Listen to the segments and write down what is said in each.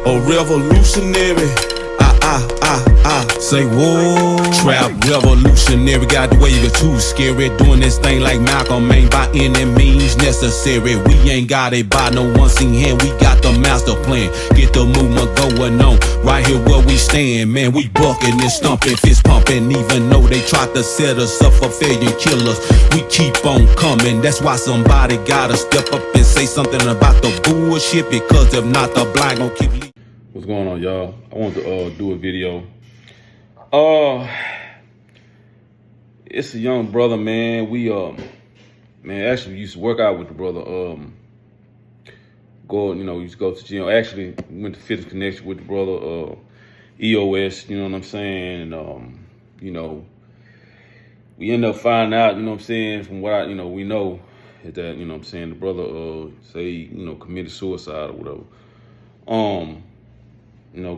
A revolutionary. Say whoa. Trap revolutionary. Got the wave it too scary. Doing this thing like Malcolm ain't by any means necessary. We ain't got it by no one seen hand. We got the master plan. Get the movement going on. Right here where we stand, man. We bucking and stumping, fist pumping. Even though they tried to set us up for failure and kill us, we keep on coming. That's why somebody gotta step up and say something about the bullshit. Because if not, the blind gon' keep leaving. What's going on, y'all? I want to do a video. It's a young brother, man. We actually used to work out with the brother. Used to go to gym. Actually went to Fitness Connection with the brother, EOS, you know what I'm saying? And we end up finding out, you know what I'm saying, from what we know is that, you know what I'm saying, the brother committed suicide or whatever.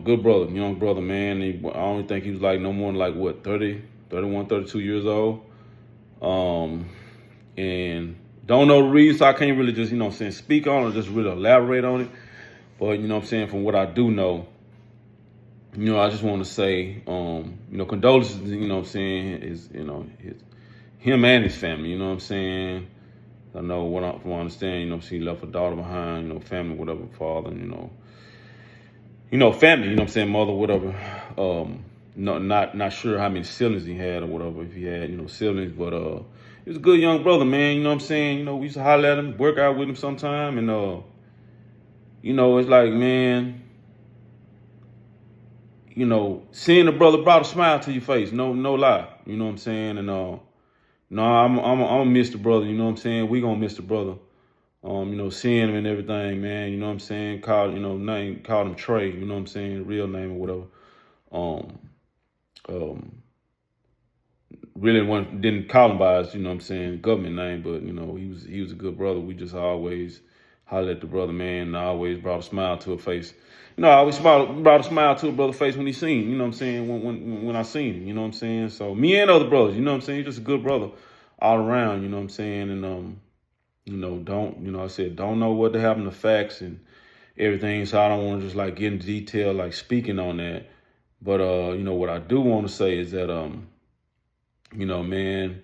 Good brother, young brother, man. I don't think he was like no more than like what, 30, 31, 32 years old. And don't know the reason, so I can't really just, speak on it, just really elaborate on it. But, from what I do know, I just want to say, condolences, is, him and his family, I know from what I understand, he left a daughter behind, family, whatever, father, family, mother, whatever. Not sure how many siblings he had or whatever, if he had, siblings, but he was a good young brother, man, we used to holler at him, work out with him sometime, and it's like, man, seeing the brother brought a smile to your face, no lie, and I'm gonna miss the brother, we gonna miss the brother. Seeing him and everything, man, called him Trey, real name or whatever. Really didn't call him by his, government name, but, he was a good brother. We just always hollered at the brother, man, and I always brought a smile to a face. I always brought a smile to a brother's face when he seen, when I seen him, So me and other brothers, he's just a good brother all around, and, I said, don't know what to happen to facts and everything. So I don't want to just like get into detail, like speaking on that. But, what I do want to say is that, man,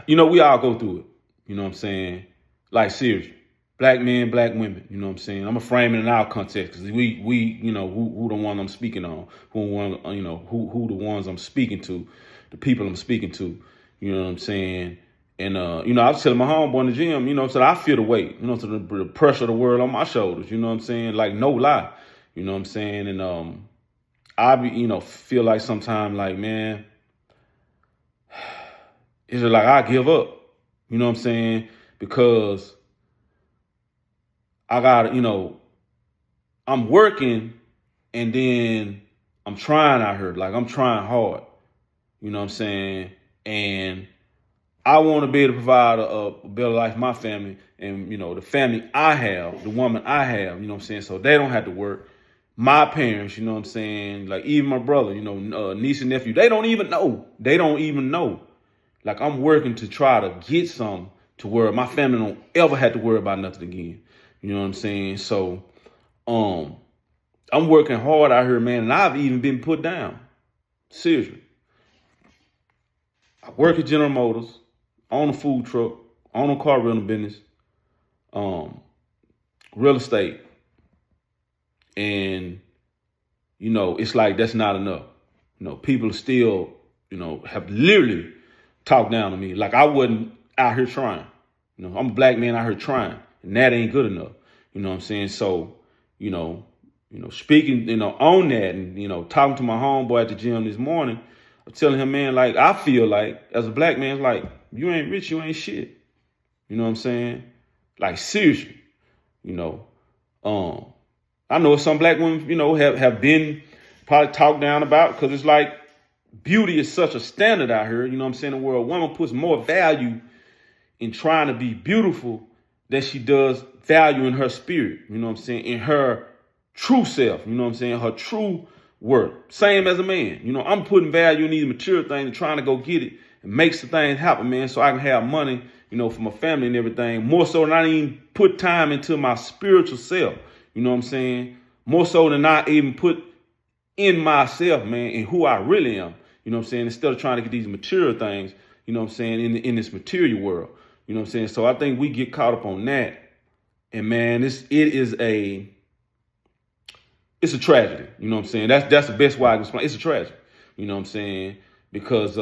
we all go through it, like seriously, black men, black women, I'm going to frame it in our context because we who the one I'm speaking on, who the ones I'm speaking to, the people I'm speaking to, And, I was telling my homeboy in the gym, so I feel the weight, so the pressure of the world on my shoulders, like no lie, And I be, feel like sometimes like, man, it's just like I give up, because I got, I'm working and then I'm trying out here, like I'm trying hard, and I want to be able to provide a better life for my family and, the family I have, the woman I have, so they don't have to work. My parents, like even my brother, niece and nephew, they don't even know. Like I'm working to try to get some to where my family don't ever have to worry about nothing again. So, I'm working hard out here, man, and I've even been put down. Seriously. I work at General Motors, own a food truck, own a car rental business, real estate. And, it's like that's not enough. People still, have literally talked down to me. Like I wasn't out here trying. I'm a black man out here trying. And that ain't good enough. So, speaking, on that and, talking to my homeboy at the gym this morning, I'm telling him, man, like, I feel like as a black man, it's like, you ain't rich, you ain't shit. Like, seriously, I know some black women, have been probably talked down about because it's like beauty is such a standard out here, where a woman puts more value in trying to be beautiful than she does value in her spirit, in her true self, her true worth. Same as a man, I'm putting value in these material things and trying to go get it and make some things happen, man, so I can have money, for my family and everything, more so than I even put time into my spiritual self. You know what I'm saying? More so than I even put in myself, man, and who I really am. You know what I'm saying? Instead of trying to get these material things, you know what I'm saying, in this material world. You know what I'm saying? So I think we get caught up on that. And man, it's a tragedy. You know what I'm saying? That's the best way I can explain. It's a tragedy. You know what I'm saying? Because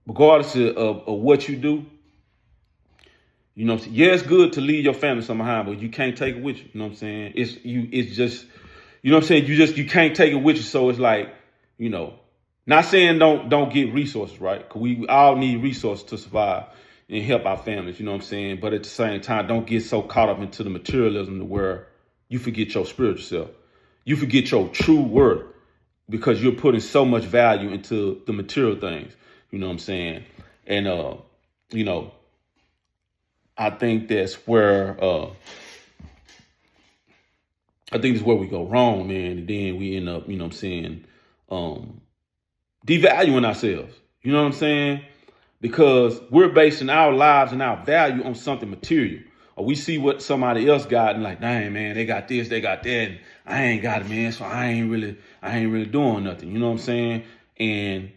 regardless of what you do, you know what I'm saying? Yeah, it's good to leave your family some behind, but you can't take it with you. You know what I'm saying? It's just, you know what I'm saying? You can't take it with you. So it's like, you know, not saying don't get resources, right? Because we all need resources to survive and help our families, you know what I'm saying? But at the same time, don't get so caught up into the materialism to where you forget your spiritual self. You forget your true worth because you're putting so much value into the material things, you know what I'm saying? And, you know, I think that's where we go wrong, man. And then we end up, you know what I'm saying, devaluing ourselves. You know what I'm saying? Because we're basing our lives and our value on something material. Or we see what somebody else got and like, dang, man, they got this, they got that, and I ain't got it, man. So I ain't really doing nothing. You know what I'm saying? And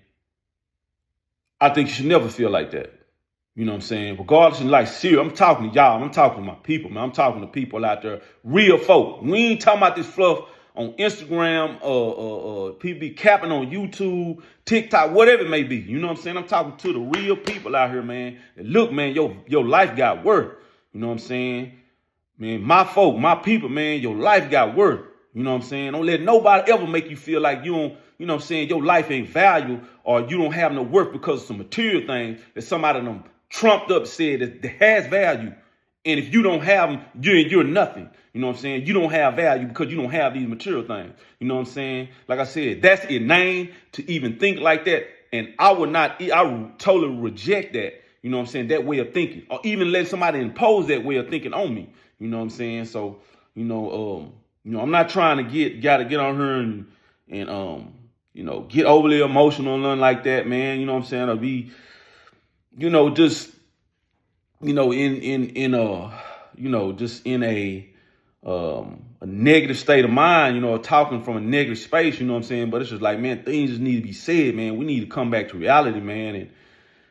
I think you should never feel like that. You know what I'm saying? Regardless of like, serious, I'm talking to y'all. I'm talking to my people, man. I'm talking to people out there, real folk. We ain't talking about this fluff on Instagram, people be capping on YouTube, TikTok, whatever it may be. You know what I'm saying? I'm talking to the real people out here, man. And look, man, your life got worth. You know what I'm saying? Man, my folk, my people, man, your life got worth. You know what I'm saying? Don't let nobody ever make you feel like you don't, you know what I'm saying, your life ain't valuable or you don't have no worth because of some material things that somebody done trumped up said that has value. And if you don't have them, you're nothing. You know what I'm saying? You don't have value because you don't have these material things. You know what I'm saying? Like I said, that's inane to even think like that. And I would totally reject that. You know what I'm saying? That way of thinking, or even let somebody impose that way of thinking on me. You know what I'm saying? So, I'm not trying to get on her and get overly emotional or nothing like that, man. You know what I'm saying? Or be, just, just in a negative state of mind, or talking from a negative space, you know what I'm saying? But it's just like, man, things just need to be said, man. We need to come back to reality, man. And,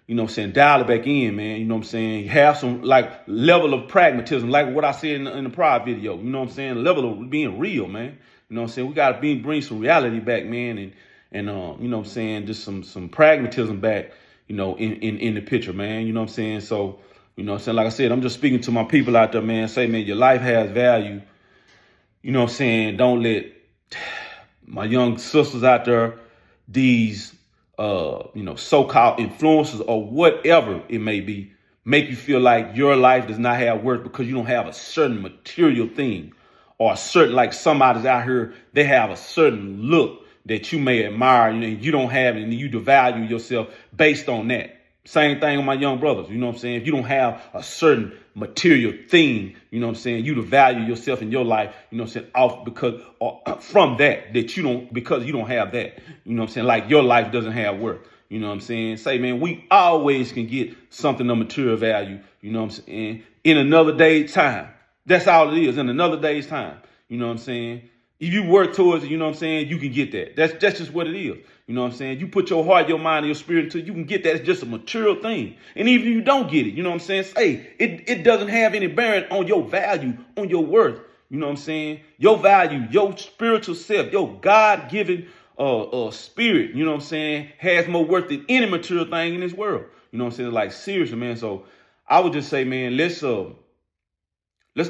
you know what I'm saying, dial it back in, man. You know what I'm saying? Have some like level of pragmatism, like what I said in the prior video. You know what I'm saying? Level of being real, man. You know what I'm saying? We gotta bring some reality back, man, and you know what I'm saying, just some pragmatism back, in the picture, man. You know what I'm saying? So, you know what I'm saying? Like I said, I'm just speaking to my people out there, man. Say, man, your life has value. You know what I'm saying? Don't let my young sisters out there, these so-called influencers or whatever it may be, make you feel like your life does not have worth because you don't have a certain material thing or a certain, like somebody's out here, they have a certain look that you may admire, and you don't have it, and you devalue yourself based on that. Same thing with my young brothers, you know what I'm saying? If you don't have a certain material thing, you know what I'm saying, you devalue yourself in your life, you know what I'm saying, off because or from that you don't, because you don't have that, you know what I'm saying, like your life doesn't have worth, you know what I'm saying? Say, man, we always can get something of material value, you know what I'm saying, in another day's time. That's all it is, in another day's time, you know what I'm saying? If you work towards it, you know what I'm saying, you can get that. That's just what it is. You know what I'm saying? You put your heart, your mind, and your spirit into it, you can get that. It's just a material thing. And even if you don't get it, you know what I'm saying? Say, it doesn't have any bearing on your value, on your worth. You know what I'm saying? Your value, your spiritual self, your God-given spirit, you know what I'm saying, has more worth than any material thing in this world. You know what I'm saying? Like, seriously, man. So I would just say, man, let's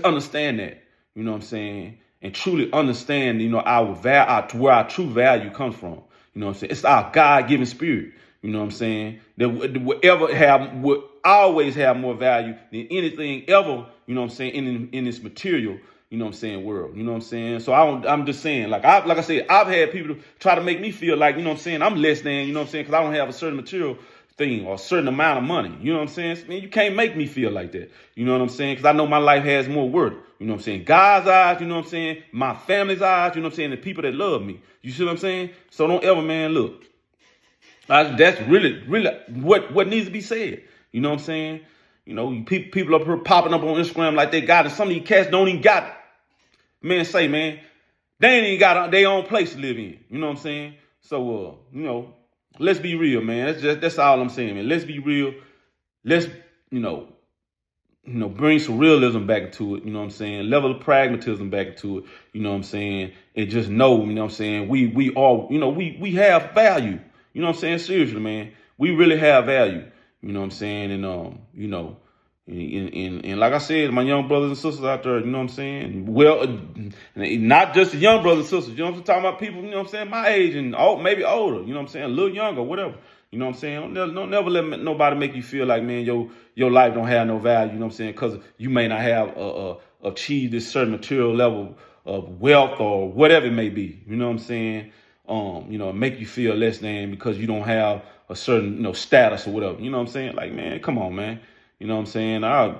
understand that. You know what I'm saying? And truly understand, where our true value comes from. You know what I'm saying? It's our God-given spirit. You know what I'm saying? That would always have more value than anything ever, you know what I'm saying, in this material, you know what I'm saying, world. You know what I'm saying? So I'm just saying, like I said, I've had people try to make me feel like, you know what I'm saying, I'm less than, you know what I'm saying, because I don't have a certain material thing or a certain amount of money. You know what I'm saying? Man, you can't make me feel like that. You know what I'm saying? Because I know my life has more worth. You know what I'm saying? God's eyes, you know what I'm saying? My family's eyes, you know what I'm saying? The people that love me. You see what I'm saying? So don't ever, man, look. That's really what needs to be said. You know what I'm saying? You know, people up here popping up on Instagram like they got it. Some of these cats don't even got it. Man, say, man, they ain't even got their own place to live in. You know what I'm saying? So, you know, let's be real, man. That's all I'm saying, man. Let's be real. Let's, bring some realism back into it. You know what I'm saying? Level of pragmatism back into it. You know what I'm saying? And just know, you know what I'm saying? We all, we have value. You know what I'm saying? Seriously, man. We really have value. You know what I'm saying? And, and like I said, my young brothers and sisters out there, you know what I'm saying? Well, not just the young brothers and sisters, you know what I'm talking about? People, you know what I'm saying? My age and maybe older, you know what I'm saying? A little younger, whatever. You know what I'm saying? Don't never let nobody make you feel like, man, your life don't have no value, you know what I'm saying? Because you may not have achieved this certain material level of wealth or whatever it may be. You know what I'm saying? Make you feel less than because you don't have a certain, status or whatever. You know what I'm saying? Like, man, come on, man. You know what I'm saying? I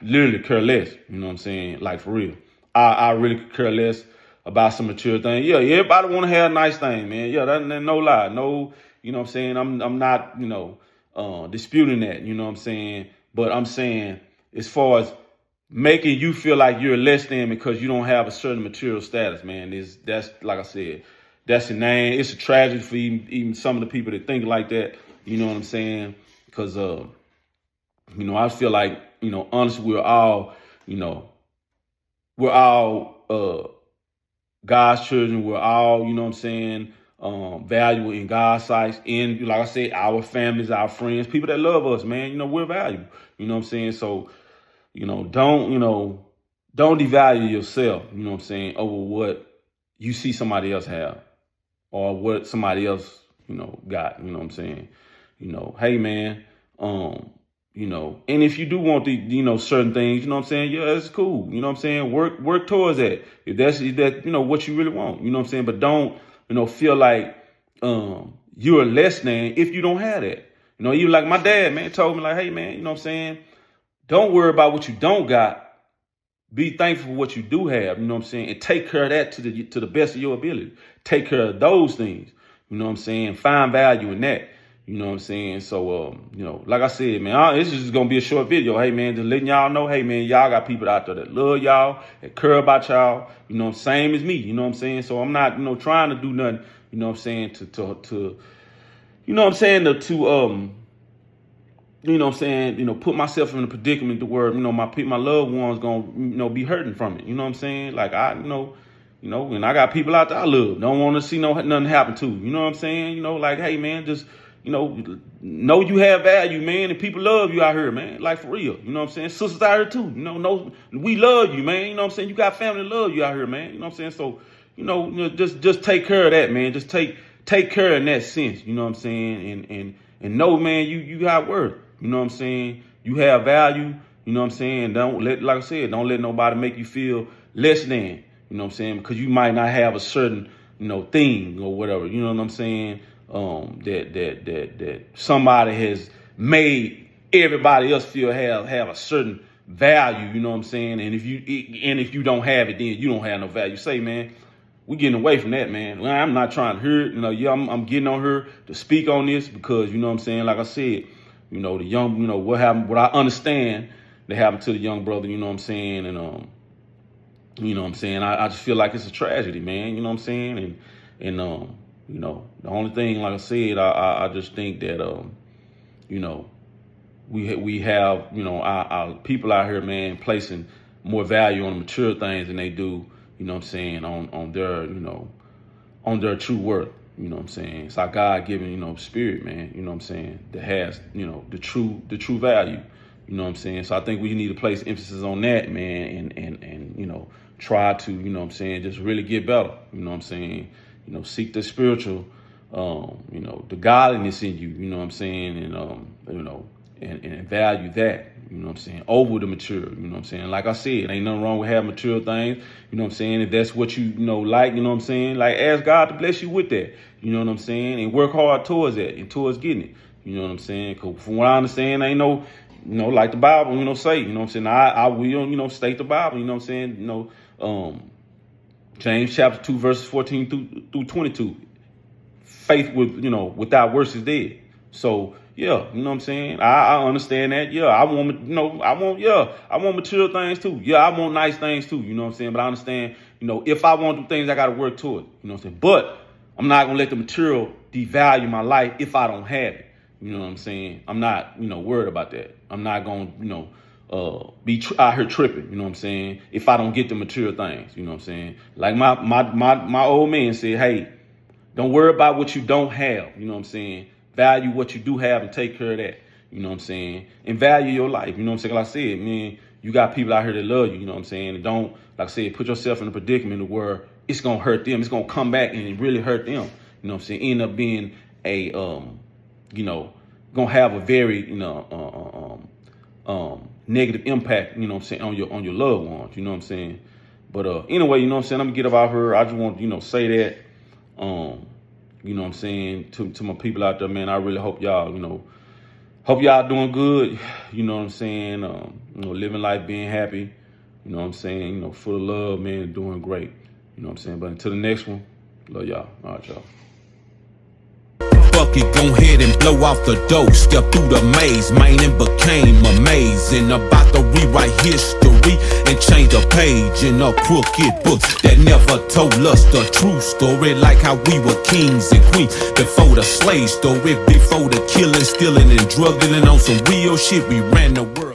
literally care less. You know what I'm saying? Like, for real. I really care less about some material thing. Yeah, everybody want to have a nice thing, man. Yeah, that's no lie. No, you know what I'm saying? I'm not, disputing that. You know what I'm saying? But I'm saying as far as making you feel like you're less than because you don't have a certain material status, man, that's like I said, that's a name. It's a tragedy for even some of the people that think like that. You know what I'm saying? Because I feel like, honestly, we're all God's children. We're all, you know what I'm saying, valuable in God's sight. And like I said, our families, our friends, people that love us, man, we're valuable. You know what I'm saying? So, don't devalue yourself, you know what I'm saying, over what you see somebody else have or what somebody else, got, you know what I'm saying? Hey, man, and if you do want the, certain things, you know what I'm saying? Yeah, that's cool. You know what I'm saying? Work towards that. If that's what you really want, you know what I'm saying? But don't, feel like you're less than if you don't have that. You like my dad, man, told me like, hey, man, you know what I'm saying? Don't worry about what you don't got. Be thankful for what you do have, you know what I'm saying? And take care of that to the best of your ability. Take care of those things, you know what I'm saying? Find value in that. You know what I'm saying? So, like I said, man, this is just going to be a short video. Hey, man, just letting y'all know, hey, man, y'all got people out there that love y'all, that care about y'all, same as me, you know what I'm saying? So I'm not, trying to do nothing, you know what I'm saying, to you know what I'm saying, put myself in a predicament to where, my loved ones going to, be hurting from it. You know what I'm saying? Like, and I got people out there I love, don't want to see nothing happen to. You know what I'm saying? Like, hey, man, just, know you have value, man, and people love you out here, man. Like, for real. You know what I'm saying? Sisters out here too. Know we love you, man. You know what I'm saying? You got family that love you out here, man. You know what I'm saying? So, just take care of that, man. Just take care in that sense. You know what I'm saying? And know, man, you got worth. You know what I'm saying? You have value. You know what I'm saying? Like I said, don't let nobody make you feel less than. You know what I'm saying? Because you might not have a certain, thing or whatever. You know what I'm saying? That somebody has made everybody else feel have a certain value. You know what I'm saying? And if you don't have it, then you don't have no value. Say, man, we getting away from that, man. I'm not trying to hurt. I'm getting on her to speak on this because, you know what I'm saying? Like I said, the young, what happened, what I understand that happened to the young brother, you know what I'm saying? And, you know what I'm saying? I just feel like it's a tragedy, man. You know what I'm saying? And the only thing, like I said, I just think that, we have, our people out here, man, placing more value on the material things than they do, you know what I'm saying, on their, on their true worth. You know what I'm saying? It's our God-given, spirit, man, you know what I'm saying, that has, the true value, you know what I'm saying? So I think we need to place emphasis on that, man, and try to, you know what I'm saying, just really get better, you know what I'm saying? Seek the spiritual, the godliness in you, you know what I'm saying? And value that, you know what I'm saying, over the material, you know what I'm saying? Like I said, ain't nothing wrong with having material things, you know what I'm saying? If that's what you, like, you know what I'm saying? Like, ask God to bless you with that, you know what I'm saying? And work hard towards that and towards getting it, you know what I'm saying? Because from what I understand, ain't no, like the Bible, say, you know what I'm saying? I will, state the Bible, you know what I'm saying? James chapter 2, verses 14 through 22. Faith without works is dead. So, Yeah, you know what I'm saying? I understand that. Yeah, I want, I want material things too. Yeah, I want nice things too, you know what I'm saying? But I understand, if I want them things, I got to work toward it, you know what I'm saying? But I'm not going to let the material devalue my life if I don't have it. You know what I'm saying? I'm not, worried about that. I'm not going to, be out here tripping, you know what I'm saying? If I don't get the material things, you know what I'm saying? Like my old man said, hey, don't worry about what you don't have, you know what I'm saying? Value what you do have and take care of that, you know what I'm saying? And value your life, you know what I'm saying? Like I said, man, you got people out here that love you know what I'm saying? And don't, like I said, put yourself in a predicament where it's going to hurt them. It's going to come back and really hurt them, you know what I'm saying? End up being a, going to have a very, negative impact, you know what I'm saying, on your loved ones, you know what I'm saying? But anyway, you know what I'm saying? I'm going to get up out here. I just want to, say that. You know what I'm saying, to my people out there, man, I really hope y'all, hope y'all doing good, you know what I'm saying, living life, being happy, you know what I'm saying, full of love, man, doing great, you know what I'm saying, but until the next one, love y'all, all right, y'all. Fuck it, go ahead and blow off the dough. Step through the maze, man, and became amazing. About to rewrite history and change a page in a crooked book that never told us the true story. Like how we were kings and queens before the slave story, before the killing, stealing, and drug dealing on some real shit. We ran the world.